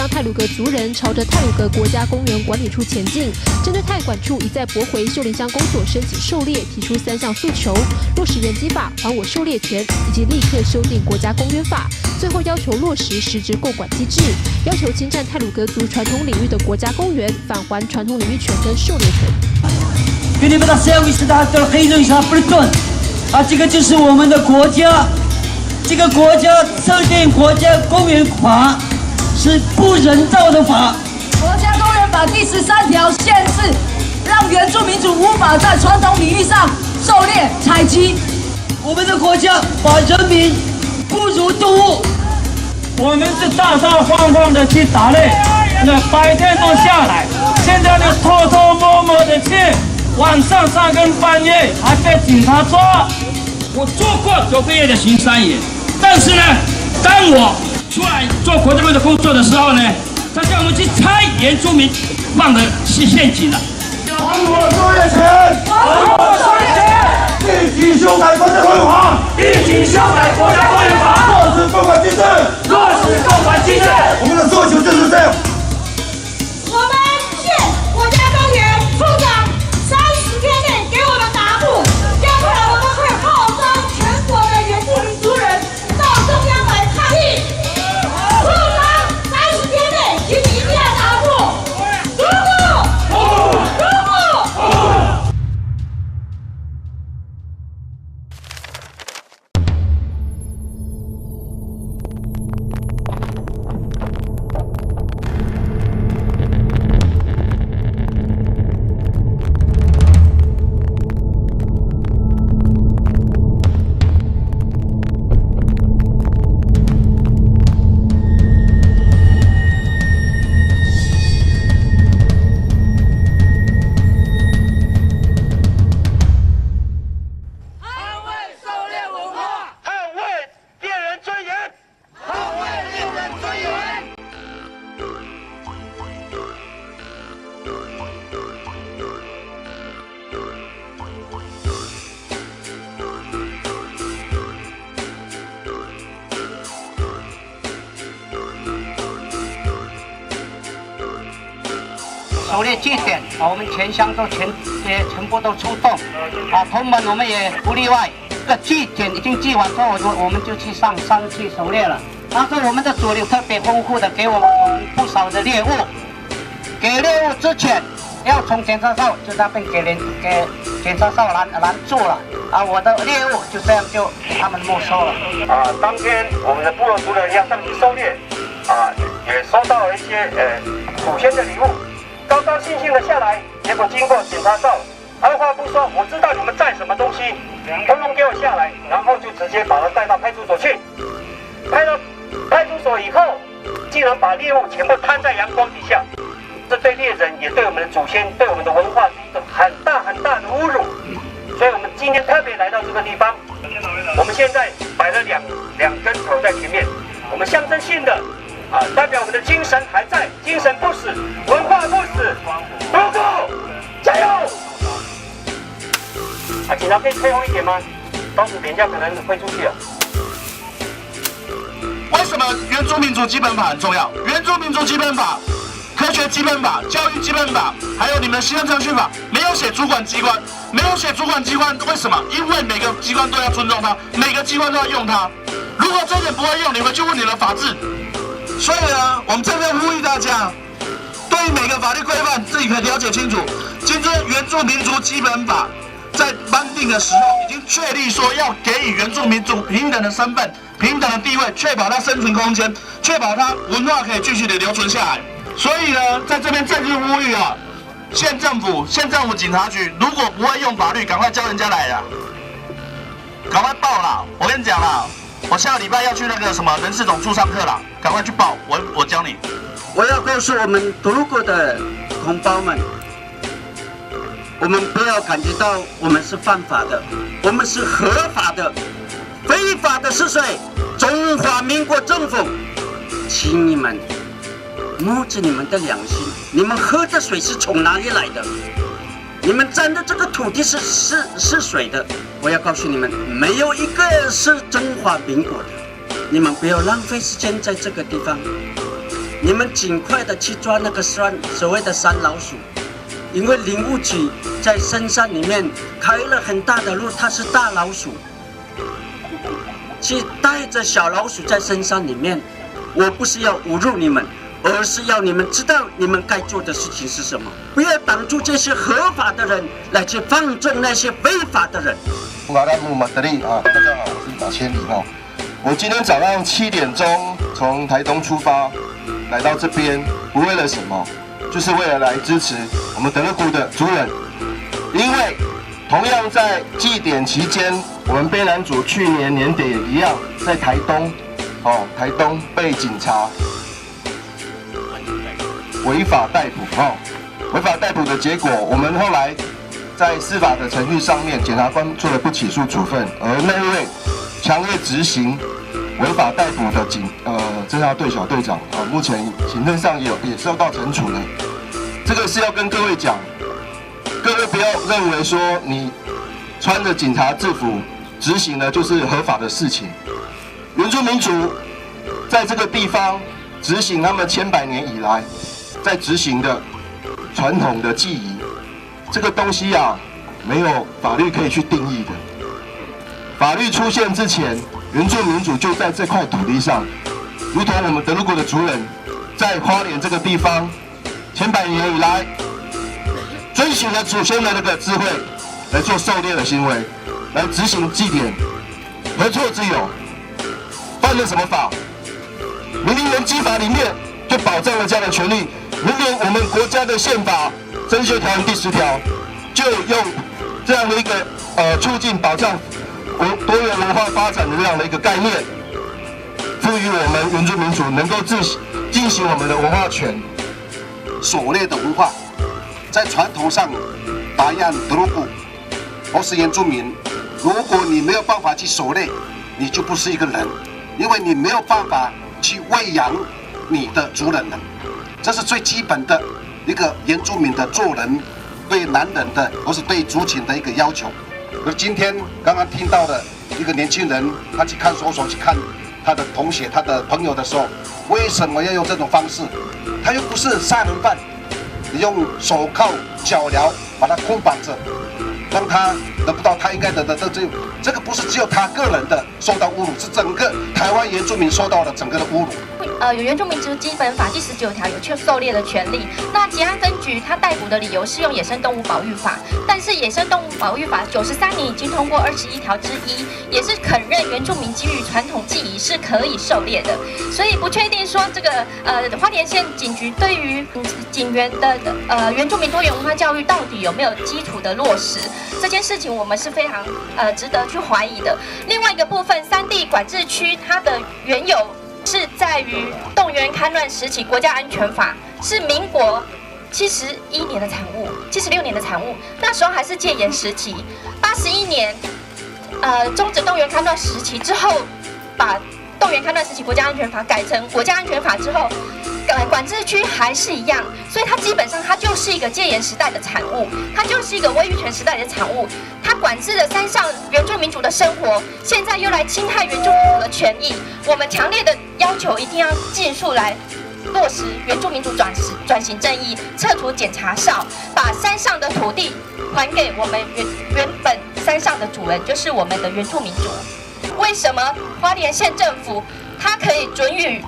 乡太鲁阁族人朝着太鲁阁国家公园管理处前进。针对太管处一再驳回秀林乡公所申请狩猎，提出3项诉求：落实人机法、还我狩猎权，以及立刻修订国家公园法。最后要求落实实质购管机制，要求侵占太鲁阁族传统领域的国家公园返还传统领域权跟狩猎权。그리보다 세우기시다黑人이사 불돈啊，这个就是我们的国家，这个国家设定国家公园法是不人道的法。国家公园法第13条限制，让原住民族无法在传统领域上狩猎采集。我们的国家把人民不如动物，我们是大大方方的去打猎，那白天都下来，现在呢偷偷摸摸的去。晚上3更半夜还被警察抓。我做过9个月的巡山员，但是呢，当我出来做国家公园的工作的时候呢，他叫我们去拆原住民放的陷阱了。还我狩猎权！还我狩猎权！一起修改国家公园法！一起修改国家公园法！落实购管机制！落实购管机制！我们的诉求就是这样。我们县国家公园处长。30天内给我们答复，要不然我们会号召全国的原住民族人到中央来抗议。处长，30天内，请你一定要答复。如果。狩猎据点啊，我们全乡都全部都出动啊，同门我们也不例外。这个据点已经寄完之后，我们就去上山去狩猎了。当时我们的主领特别丰富的给我们不少的猎物，给猎物之前要从检查哨就那边给检查哨拦住了啊，我的猎物就这样就给他们没收了。当天我们的部落族人要上去狩猎也收到了一些祖先的礼物。高高兴兴的下来，结果经过检查哨，二话不说，我知道你们带什么东西，通通给我下来，然后就直接把他带到派出所去。派到派出所以后，竟然把猎物全部摊在阳光底下，这对猎人也对我们的祖先、对我们的文化是一种很大的侮辱。所以我们今天特别来到这个地方，我们现在摆了两根头在前面，我们象征性的。代表我们的精神还在，精神不死，文化不死，不顾，加油！警察可以退后一点吗？当时等一下可能会出去了。为什么原住民族基本法很重要？原住民族基本法、科学基本法、教育基本法，还有你们的行政程序法，没有写主管机关，没有写主管机关，为什么？因为每个机关都要尊重它，每个机关都要用它。如果真的不会用，你们就问你的法治。所以呢，我们这边呼吁大家，对于每个法律规范自己可以了解清楚。今天原住民族基本法在颁定的时候，已经确立说要给予原住民族平等的身份、平等的地位，确保他生存空间，确保他文化可以继续的留存下来。所以呢，在这边正式呼吁县政府、警察局，如果不会用法律，赶快叫人家来啦，赶快报啦！我跟你讲啦。我下个礼拜要去那个什么人事总处上课了，赶快去报，我教你。我要告诉我们独国的同胞们，我们不要感觉到我们是犯法的，我们是合法的，非法的是谁？中华民国政府，请你们摸着你们的良心，你们喝的水是从哪里来的？你们沾的这个土地是水的，我要告诉你们，没有一个是中华民国的。你们不要浪费时间在这个地方，你们尽快的去抓那个所谓的山老鼠，因为林务局在深山里面开了很大的路，它是大老鼠，去带着小老鼠在深山里面。我不是要侮辱你们，而是要你们知道你们该做的事情是什么，不要挡住这些合法的人来去放纵那些非法的人。马拉姆马德利啊，大家好，我是马千里哈。我今天早上7点钟从台东出发，来到这边，不为了什么，就是为了来支持我们德勒古的族人。因为同样在祭典期间，我们卑南族去年年底也一样，在台东被警察违法逮捕违法逮捕的结果，我们后来在司法的程序上面，检察官做了不起诉处分，而那一位强烈执行违法逮捕的侦查队小队长目前行政上也受到惩处的。这个是要跟各位讲，各位不要认为说你穿着警察制服执行的就是合法的事情。原住民族在这个地方执行他们千百年以来在执行的传统的祭仪，这个东西啊，没有法律可以去定义的。法律出现之前，原住民族就在这块土地上，如同我们德鲁古的族人，在花莲这个地方，千百年以来，遵循了祖先的那个智慧，来做狩猎的行为，来执行祭典，何错之有？犯了什么法？民林原基法里面就保障了这样的权利。明年我们国家的宪法增修条文第10条，就用这样的一个促进保障多元文化发展的这样的一个概念，赋予我们原住民族能够进行我们的文化权。狩猎的文化，在传统上，达样德鲁古或是原住民，如果你没有办法去狩猎，你就不是一个人，因为你没有办法去喂养你的族人了。这是最基本的一个原住民的做人，对男人的或是对族群的一个要求。而今天刚刚听到的一个年轻人，他去看守所去看他的同学、他的朋友的时候，为什么要用这种方式？他又不是杀人犯，你用手铐脚镣把他捆绑着，让他得不到他应该得的这个不是只有他个人的受到侮辱，是整个台湾原住民受到了整个的侮辱。有原住民族基本法第19条有去狩猎的权利。那吉安分局他逮捕的理由是用野生动物保育法，但是野生动物保育法93年已经通过21条之一，也是肯认原住民基于传统技艺是可以狩猎的，所以不确定说这个花莲县警局对于警员的原住民多元文化教育到底有没有基础的落实，这件事情我们是非常值得去怀疑的。另外一个部分，山地管制区它的缘由是在于动员戡乱时期国家安全法是民国71年的产物，76年的产物，那时候还是戒严时期。81年，终止动员戡乱时期之后，把动员戡乱时期国家安全法改成国家安全法之后，管制区还是一样，所以它基本上它就是一个戒严时代的产物，它就是一个威裕权时代的产物。它管制了山上原住民族的生活，现在又来侵害原住民族的权益。我们强烈的要求一定要尽速来落实原住民族转型正义，撤除检查哨，把山上的土地还给我们原本山上的主人，就是我们的原住民族。为什么花莲县政府它可以准予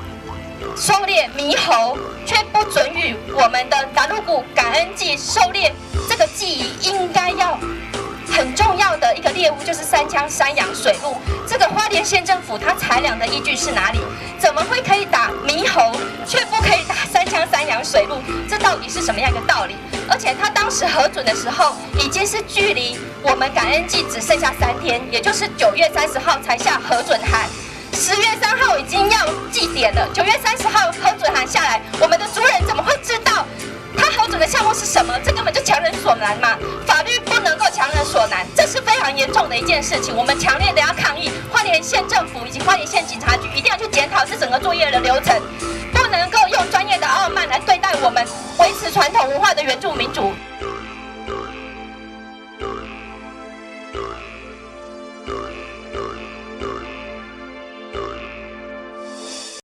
狩猎猕猴，却不准予我们的达鲁古感恩祭狩猎？这个祭仪应该要很重要的一个猎物就是三枪山羊水鹿。这个花莲县政府它裁量的依据是哪里？怎么会可以打猕猴，却不可以打三枪山羊水鹿？这到底是什么样一个道理？而且他当时核准的时候，已经是距离我们感恩祭只剩下3天，也就是9月30号才下核准函。10月3号已经要祭典了，9月30号核准函下来，我们的族人怎么会知道他核准的项目是什么？这根本就强人所难嘛！法律不能够强人所难，这是非常严重的一件事情。我们强烈的要抗议，花莲县政府以及花莲县警察局一定要去检讨这整个作业的流程，不能够用专业的傲慢来对待我们维持传统文化的原住民族。